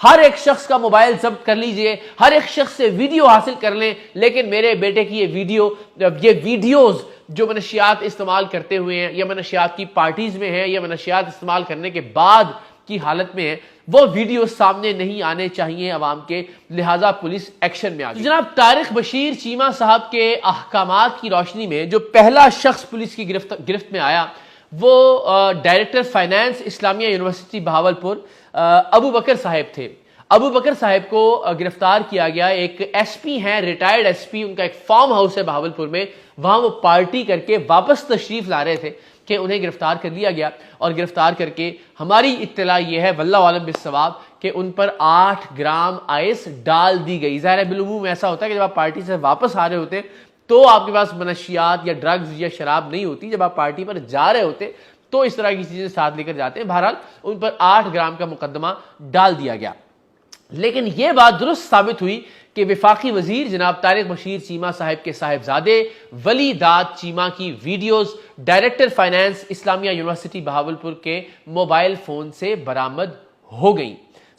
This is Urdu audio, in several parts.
ہر ایک شخص کا موبائل ضبط کر لیجئے، ہر ایک شخص سے ویڈیو حاصل کر لیں، لیکن میرے بیٹے کی یہ ویڈیوز جو منشیات استعمال کرتے ہوئے ہیں یا منشیات کی پارٹیز میں ہیں یا منشیات استعمال کرنے کے بعد کی حالت میں ہیں، وہ ویڈیو سامنے نہیں آنے چاہیے عوام کے، لہٰذا پولیس ایکشن میں آ گئی۔ جناب طارق بشیر چیمہ صاحب کے احکامات کی روشنی میں جو پہلا شخص پولیس کی گرفت میں آیا وہ ڈائریکٹر فائنانس اسلامیہ یونیورسٹی بہاولپور ابو بکر صاحب تھے۔ ابو بکر صاحب کو گرفتار کیا گیا، ایک ایس پی ہیں، ریٹائرڈ ایس پی، ان کا ایک فارم ہاؤس ہے بہاولپور میں، وہاں وہ پارٹی کر کے واپس تشریف لا رہے تھے کہ انہیں گرفتار کر لیا گیا، اور گرفتار کر کے ہماری اطلاع یہ ہے واللہ عالم بالصواب کہ ان پر 8 گرام آئس ڈال دی گئی۔ ظاہر ہے بالعموم ایسا ہوتا ہے کہ جب آپ پارٹی سے واپس آ رہے ہوتے تو آپ کے پاس منشیات یا ڈرگز یا شراب نہیں ہوتی، جب آپ پارٹی پر جا رہے ہوتے تو اس طرح کی چیزیں ساتھ لے کر جاتے ہیں۔ بہرحال ان پر 8 گرام کا مقدمہ ڈال دیا گیا، لیکن یہ بات درست ثابت ہوئی کہ وفاقی وزیر جناب طارق بشیر چیمہ صاحب کے صاحبزادے ولی داد چیمہ کی ویڈیوز ڈائریکٹر فائنانس اسلامیہ یونیورسٹی بہاولپور کے موبائل فون سے برآمد ہو گئیں،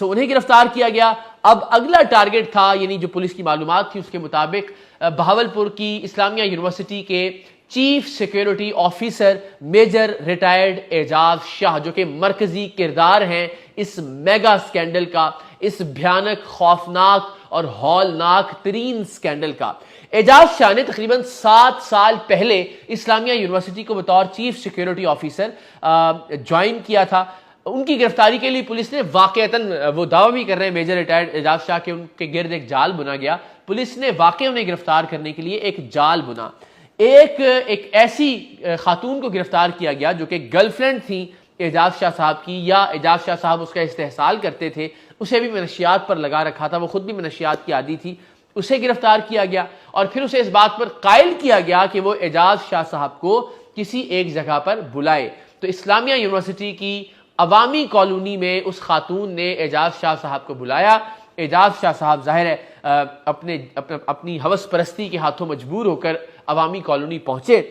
انہیں گرفتار کیا گیا۔ اب اگلا ٹارگٹ تھا، یعنی جو پولیس کی معلومات تھی اس کے مطابق بہاولپور کی اسلامیہ یونیورسٹی کے chief security officer major retired Ijaz Shah, جو کہ مرکزی کردار ہیں اس میگا سکینڈل کا، اس بھیانک، خوفناک اور ہولناک ترین سکینڈل کا۔ اعجاز شاہ نے تقریباً 7 سال پہلے اسلامیہ یونیورسٹی کو بطور چیف سیکیورٹی آفیسر جوائن کیا تھا۔ ان کی گرفتاری کے لیے پولیس نے واقعتاً، وہ دعویٰ بھی کر رہے ہیں میجر ریٹائرڈ اعجاز شاہ کے ان کے گرد ایک جال بنا گیا، پولیس نے واقعی انہیں گرفتار کرنے کے لیے ایک جال بنا۔ ایک ایسی خاتون کو گرفتار کیا گیا جو کہ گرل فرینڈ تھی اعجاز شاہ صاحب کی، یا اعجاز شاہ صاحب اس کا استحصال کرتے تھے، اسے بھی منشیات پر لگا رکھا تھا، وہ خود بھی منشیات کی عادی تھی، اسے گرفتار کیا گیا، اور پھر اسے اس بات پر قائل کیا گیا کہ وہ اعجاز شاہ صاحب کو کسی ایک جگہ پر بلائے۔ تو اسلامیہ یونیورسٹی کی عوامی کالونی میں اس خاتون نے اعجاز شاہ صاحب کو بلایا۔ اعجاز شاہ صاحب ظاہر ہے اپنی ہوس پرستی کے ہاتھوں مجبور ہو کر عوامی کالونی پہنچے،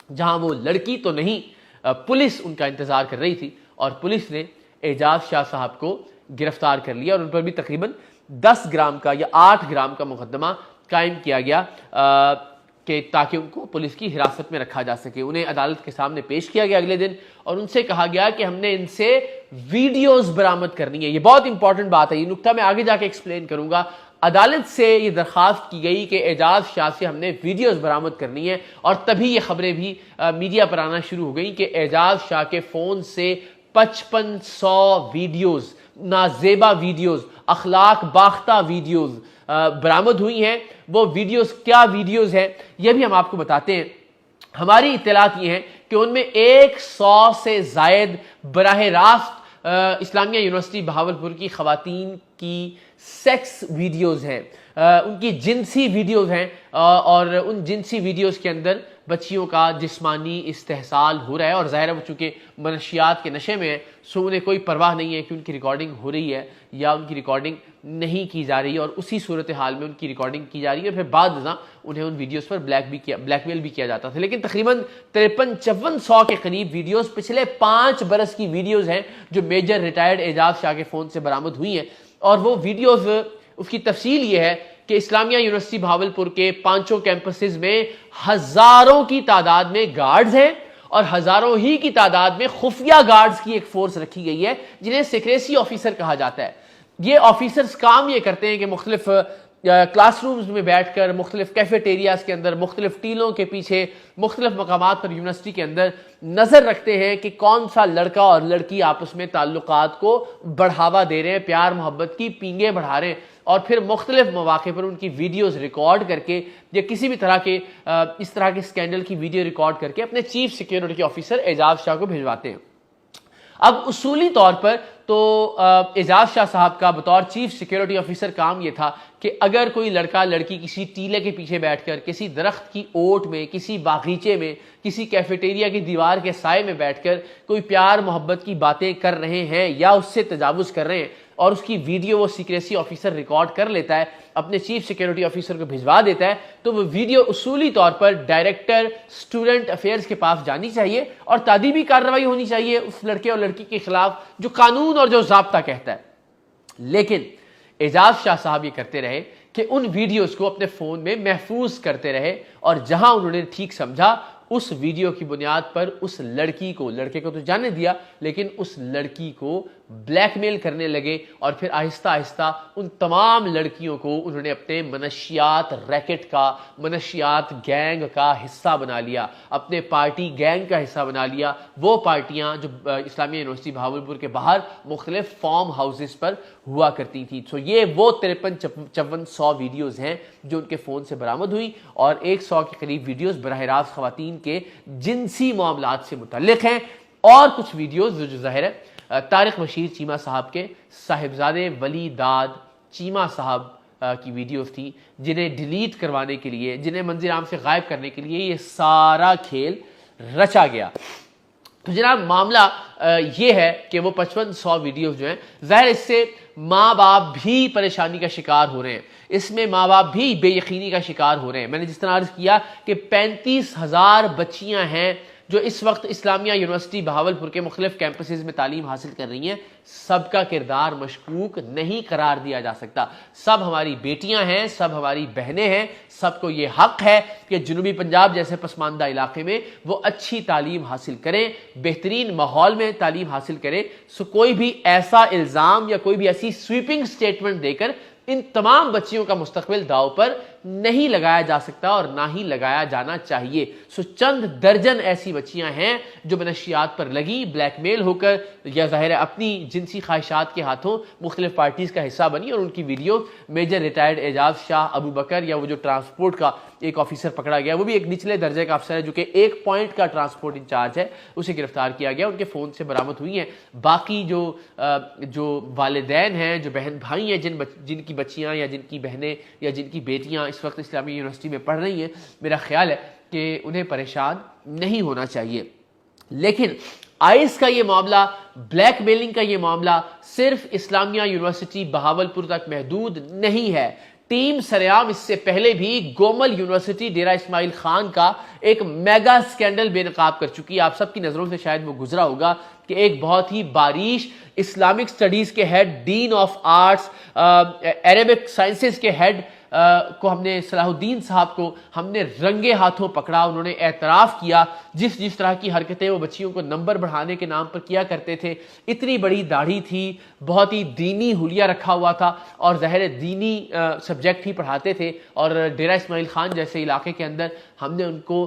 جہاں وہ لڑکی تو نہیں، پولیس ان کا انتظار کر رہی تھی، اور پولیس نے اعجاز شاہ صاحب کو گرفتار کر لیا، اور ان پر بھی تقریباً 10 گرام کا یا 8 گرام کا مقدمہ قائم کیا گیا کہ تاکہ ان کو پولیس کی حراست میں رکھا جا سکے۔ انہیں عدالت کے سامنے پیش کیا گیا اگلے دن، اور ان سے کہا گیا کہ ہم نے ان سے ویڈیوز برآمد کرنی ہے۔ یہ بہت امپورٹنٹ بات ہے، یہ نکتہ میں آگے جا کے ایکسپلین کروں گا۔ عدالت سے یہ درخواست کی گئی کہ اعجاز شاہ سے ہم نے ویڈیوز برآمد کرنی ہے، اور تبھی یہ خبریں بھی میڈیا پر آنا شروع ہو گئیں کہ اعجاز شاہ کے فون سے 5500 ویڈیوز، نازیبا ویڈیوز، اخلاق باختہ ویڈیوز برآمد ہوئی ہیں۔ وہ ویڈیوز کیا ویڈیوز ہیں یہ بھی ہم آپ کو بتاتے ہیں۔ ہماری اطلاعات یہ ہیں کہ ان میں 100 سے زائد براہ راست اسلامیہ یونیورسٹی بہاولپور کی خواتین کی سیکس ویڈیوز ہیں، ان کی جنسی ویڈیوز ہیں، اور ان جنسی ویڈیوز کے اندر بچیوں کا جسمانی استحصال ہو رہا ہے، اور ظاہر ہے وہ چونکہ منشیات کے نشے میں ہیں، سو انہیں کوئی پرواہ نہیں ہے کہ ان کی ریکارڈنگ ہو رہی ہے یا ان کی ریکارڈنگ نہیں کی جا رہی ہے، اور اسی صورتحال میں ان کی ریکارڈنگ کی جا رہی ہے، پھر بعد ازاں انہیں ان ویڈیوز پر بلیک میل بھی کیا جاتا تھا۔ لیکن تقریباً 53-5400 کے قریب ویڈیوز پچھلے 5 برس کی ویڈیوز ہیں جو میجر ریٹائرڈ اعجاز شاہ کے فون سے برآمد ہوئی ہیں، اور وہ ویڈیوز، اس کی تفصیل یہ ہے کہ اسلامیہ یونیورسٹی بہاولپور کے 5 کیمپسز میں ہزاروں کی تعداد میں گارڈز ہیں، اور ہزاروں ہی کی تعداد میں خفیہ گارڈز کی ایک فورس رکھی گئی ہے جنہیں سیکریسی آفیسر کہا جاتا ہے۔ یہ آفیسرز کام یہ کرتے ہیں کہ مختلف کلاس رومز میں بیٹھ کر، مختلف کیفیٹیریاز کے اندر، مختلف ٹیلوں کے پیچھے، مختلف مقامات پر یونیورسٹی کے اندر نظر رکھتے ہیں کہ کون سا لڑکا اور لڑکی آپس میں تعلقات کو بڑھاوا دے رہے ہیں، پیار محبت کی پینگیں بڑھا رہے ہیں، اور پھر مختلف مواقع پر ان کی ویڈیوز ریکارڈ کر کے یا کسی بھی طرح کے اس طرح کے سکینڈل کی ویڈیو ریکارڈ کر کے اپنے چیف سیکیورٹی آفیسر اعجاز شاہ کو بھجواتے ہیں۔ اب اصولی طور پر تو اعجاز شاہ صاحب کا بطور چیف سیکیورٹی آفیسر کام یہ تھا کہ اگر کوئی لڑکا لڑکی کسی ٹیلے کے پیچھے بیٹھ کر، کسی درخت کی اوٹ میں، کسی باغیچے میں، کسی کیفیٹیریا کی دیوار کے سائے میں بیٹھ کر کوئی پیار محبت کی باتیں کر رہے ہیں یا اس سے تجاوز کر رہے ہیں، اور اس کی ویڈیو وہ سیکریسی آفیسر ریکارڈ کر لیتا ہے، اپنے چیف سیکیورٹی آفیسر کو بھجوا دیتا ہے، تو وہ ویڈیو اصولی طور پر ڈائریکٹر اسٹوڈنٹ افیئرز کے پاس جانی چاہیے، اور تعدیبی کارروائی ہونی چاہیے اس لڑکے اور لڑکی کے خلاف جو قانون اور جو ضابطہ کہتا ہے۔ لیکن اعجاز شاہ صاحب یہ کرتے رہے کہ ان ویڈیوز کو اپنے فون میں محفوظ کرتے رہے، اور جہاں انہوں نے ٹھیک سمجھا اس ویڈیو کی بنیاد پر اس لڑکی کو، لڑکے کو تو جانے دیا، لیکن اس لڑکی کو بلیک میل کرنے لگے، اور پھر آہستہ آہستہ ان تمام لڑکیوں کو انہوں نے اپنے منشیات ریکٹ کا، منشیات گینگ کا حصہ بنا لیا، اپنے پارٹی گینگ کا حصہ بنا لیا۔ وہ پارٹیاں جو اسلامیہ یونیورسٹی بہاولپور کے باہر مختلف فارم ہاؤسز پر ہوا کرتی تھی۔ تو یہ وہ 53-54 ویڈیوز ہیں جو ان کے فون سے برآمد ہوئی، اور 100 کے قریب ویڈیوز براہ راست خواتین کے جنسی معاملات سے متعلق ہیں، اور کچھ ویڈیوز جو ظاہر ہے طارق مشیر چیمہ صاحب کے صاحبزادے ولی داد چیمہ صاحب کی ویڈیوز تھی، جنہیں ڈیلیٹ کروانے کے لیے، جنہیں منظر عام سے غائب کرنے کے لیے یہ سارا کھیل رچا گیا۔ تو جناب معاملہ یہ ہے کہ وہ 55-100 ویڈیوز جو ہیں، ظاہر اس سے ماں باپ بھی پریشانی کا شکار ہو رہے ہیں، اس میں ماں باپ بھی بے یقینی کا شکار ہو رہے ہیں۔ میں نے جس طرح عرض کیا کہ 35,000 بچیاں ہیں جو اس وقت اسلامیہ یونیورسٹی بہاولپور کے مختلف کیمپسز میں تعلیم حاصل کر رہی ہیں، سب کا کردار مشکوک نہیں قرار دیا جا سکتا۔ سب ہماری بیٹیاں ہیں، سب ہماری بہنیں ہیں، سب کو یہ حق ہے کہ جنوبی پنجاب جیسے پسماندہ علاقے میں وہ اچھی تعلیم حاصل کریں، بہترین ماحول میں تعلیم حاصل کریں۔ سو کوئی بھی ایسا الزام یا کوئی بھی ایسی سویپنگ سٹیٹمنٹ دے کر ان تمام بچیوں کا مستقبل داؤ پر نہیں لگایا جا سکتا، اور نہ ہی لگایا جانا چاہیے۔ سو چند درجن ایسی بچیاں ہیں جو منشیات پر لگی، بلیک میل ہو کر یا ظاہر اپنی جنسی خواہشات کے ہاتھوں مختلف پارٹیز کا حصہ بنی، اور ان کی ویڈیو میجر ریٹائرڈ اعجاز شاہ ابو بکر، یا وہ جو ٹرانسپورٹ کا ایک آفیسر پکڑا گیا، وہ بھی ایک نچلے درجے کا افسر ہے جو کہ 1 پوائنٹ کا ٹرانسپورٹ انچارج ہے، اسے گرفتار کیا گیا، ان کے فون سے برآمد ہوئی ہیں۔ باقی جو والدین ہیں، جو بہن بھائی ہیں، جن کی بچیاں یا جن کی بہنیں یا جن کی بیٹیاں اس وقت اسلامی یونیورسٹی میں پڑھ رہی ہیں، میرا خیال ہے کہ انہیں پریشان نہیں ہونا چاہیے۔ لیکن آئس کا یہ معاملہ، بلیک میلنگ کا یہ معاملہ صرف اسلامیہ یونیورسٹی بہاولپور تک محدود نہیں ہے۔ ٹیم سریام اس سے پہلے بھی گومل یونیورسٹی ڈیرہ اسماعیل خان کا ایک میگا سکینڈل بے نقاب کر چکی ہے۔ آپ سب کی نظروں سے شاید وہ گزرا ہوگا کہ ایک بہت ہی باریش اسلامک سٹڈیز کے head, dean of arts, Arabic sciences کے ہیڈ کو ہم نے، صلاح الدین صاحب کو ہم نے رنگے ہاتھوں پکڑا۔ انہوں نے اعتراف کیا جس طرح کی حرکتیں وہ بچیوں کو نمبر بڑھانے کے نام پر کیا کرتے تھے۔ اتنی بڑی داڑھی تھی، بہت ہی دینی حلیہ رکھا ہوا تھا، اور ظاہر دینی سبجیکٹ ہی پڑھاتے تھے، اور ڈیرہ اسماعیل خان جیسے علاقے کے اندر ہم نے ان کو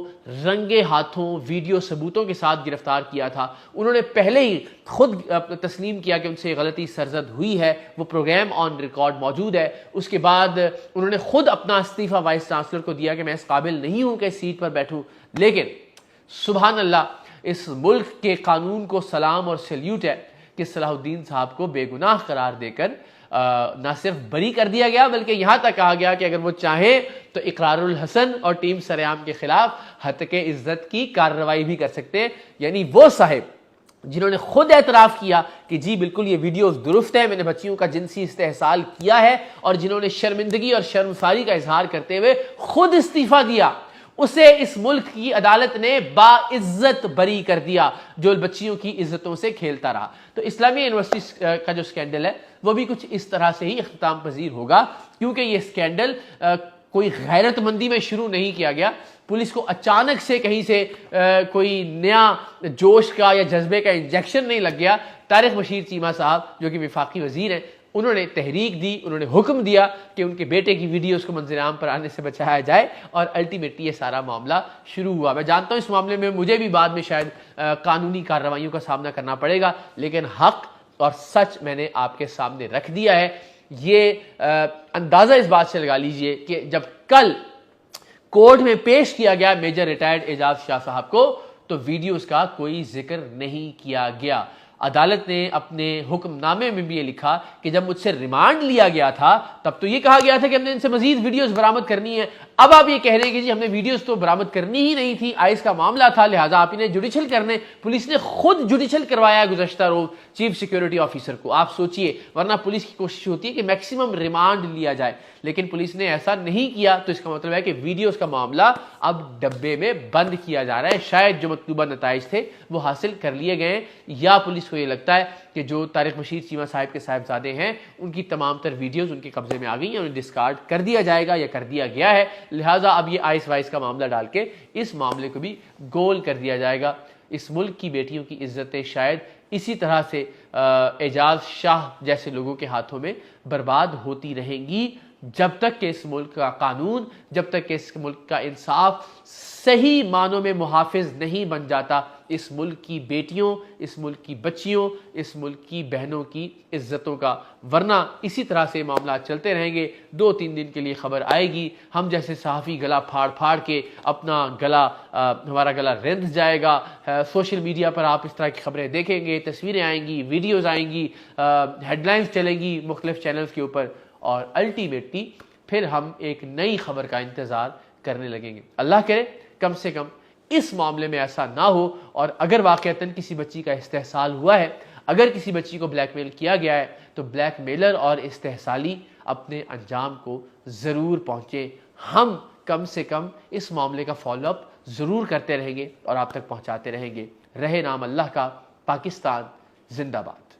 رنگے ہاتھوں ویڈیو ثبوتوں کے ساتھ گرفتار کیا تھا۔ انہوں نے پہلے ہی خود تسلیم کیا کہ ان سے غلطی سرزد ہوئی ہے، وہ پروگرام آن ریکارڈ موجود ہے۔ اس کے بعد انہوں نے خود اپنا استعفیٰ وائس چانسلر کو دیا کہ میں اس قابل نہیں ہوں کہ اس سیٹ پر بیٹھوں۔ لیکن سبحان اللہ، اس ملک کے قانون کو سلام اور سیلیوٹ ہے کہ صلاح الدین صاحب کو بے گناہ قرار دے کر نہ صرف بری کر دیا گیا، بلکہ یہاں تک کہا گیا کہ اگر وہ چاہیں تو اقرار الحسن اور ٹیم سریام کے خلاف ہتک عزت کی کارروائی بھی کر سکتے ہیں۔ یعنی وہ صاحب جنہوں نے خود اعتراف کیا کہ جی بالکل یہ ویڈیوز درست ہے، میں نے بچیوں کا جنسی استحصال کیا ہے، اور جنہوں نے شرمندگی اور شرمساری کا اظہار کرتے ہوئے خود استعفیٰ دیا، اسے اس ملک کی عدالت نے باعزت بری کر دیا، جو بچیوں کی عزتوں سے کھیلتا رہا۔ تو اسلامیہ یونیورسٹی کا جو سکینڈل ہے وہ بھی کچھ اس طرح سے ہی اختتام پذیر ہوگا، کیونکہ یہ سکینڈل کوئی غیرت مندی میں شروع نہیں کیا گیا۔ پولیس کو اچانک سے کہیں سے کوئی نیا جوش کا یا جذبے کا انجیکشن نہیں لگ گیا۔ طارق مشیر چیمہ صاحب جو کہ وفاقی وزیر ہیں، انہوں نے تحریک دی، انہوں نے حکم دیا کہ ان کے بیٹے کی ویڈیوز کو منظر عام پر آنے سے بچایا جائے، اور الٹیمیٹلی یہ سارا معاملہ شروع ہوا۔ میں جانتا ہوں اس معاملے میں مجھے بھی بعد میں شاید قانونی کارروائیوں کا سامنا کرنا پڑے گا، لیکن حق اور سچ میں نے آپ کے سامنے رکھ دیا ہے۔ یہ اندازہ اس بات سے لگا لیجئے کہ جب کل کورٹ میں پیش کیا گیا میجر ریٹائرڈ اعجاز شاہ صاحب کو، تو ویڈیوز کا کوئی ذکر نہیں کیا گیا۔ عدالت نے اپنے حکم نامے میں بھی یہ لکھا کہ جب مجھ سے ریمانڈ لیا گیا تھا تب تو یہ کہا گیا تھا کہ ہم نے ان سے مزید ویڈیوز برآمد کرنی ہے۔ اب آپ یہ کہہ رہے ہیں کہ جی ہم نے ویڈیوز تو برآمد کرنی ہی نہیں تھی، آئس کا معاملہ تھا، لہٰذا آپ انہیں جوڈیشل کرنے، پولیس نے خود جوڈیشل کروایا گزشتہ روز چیف سیکیورٹی آفیسر کو۔ آپ سوچئے، ورنہ پولیس کی کوشش ہوتی ہے کہ میکسیمم ریمانڈ لیا جائے، لیکن پولیس نے ایسا نہیں کیا، تو اس کا مطلب ہے کہ ویڈیوز کا معاملہ اب ڈبے میں بند کیا جا رہا ہے۔ شاید جو مطلوبہ نتائج تھے وہ حاصل کر لیے گئے، یا پولیس کو یہ لگتا ہے کہ جو طارق بشیر چیمہ صاحب کے صاحبزادے ہیں ان کی تمام تر ویڈیوز ان کے قبضے میں آ گئی ہیں، انہیں ڈسکارڈ کر دیا جائے گا یا کر دیا گیا ہے، لہٰذا اب یہ آئس وائس کا معاملہ ڈال کے اس معاملے کو بھی گول کر دیا جائے گا۔ اس ملک کی بیٹیوں کی عزتیں شاید اسی طرح سے اعجاز شاہ جیسے لوگوں کے ہاتھوں میں برباد ہوتی رہیں گی جب تک کہ اس ملک کا قانون، جب تک کہ اس ملک کا انصاف صحیح معنوں میں محافظ نہیں بن جاتا اس ملک کی بیٹیوں، اس ملک کی بچیوں، اس ملک کی بہنوں کی عزتوں کا۔ ورنہ اسی طرح سے معاملات چلتے رہیں گے، 2-3 دن کے لیے خبر آئے گی، ہم جیسے صحافی گلا پھاڑ پھاڑ کے اپنا گلا ہمارا گلا رند جائے گا۔ سوشل میڈیا پر آپ اس طرح کی خبریں دیکھیں گے، تصویریں آئیں گی، ویڈیوز آئیں گی، ہیڈ لائنز چلیں گی مختلف چینلز کے اوپر، اور الٹیمیٹلی پھر ہم ایک نئی خبر کا انتظار کرنے لگیں گے۔ اللہ کرے کم سے کم اس معاملے میں ایسا نہ ہو، اور اگر واقعتاً کسی بچی کا استحصال ہوا ہے، اگر کسی بچی کو بلیک میل کیا گیا ہے، تو بلیک میلر اور استحصالی اپنے انجام کو ضرور پہنچے۔ ہم کم سے کم اس معاملے کا فالو اپ ضرور کرتے رہیں گے اور آپ تک پہنچاتے رہیں گے۔ رہے نام اللہ کا۔ پاکستان زندہ باد۔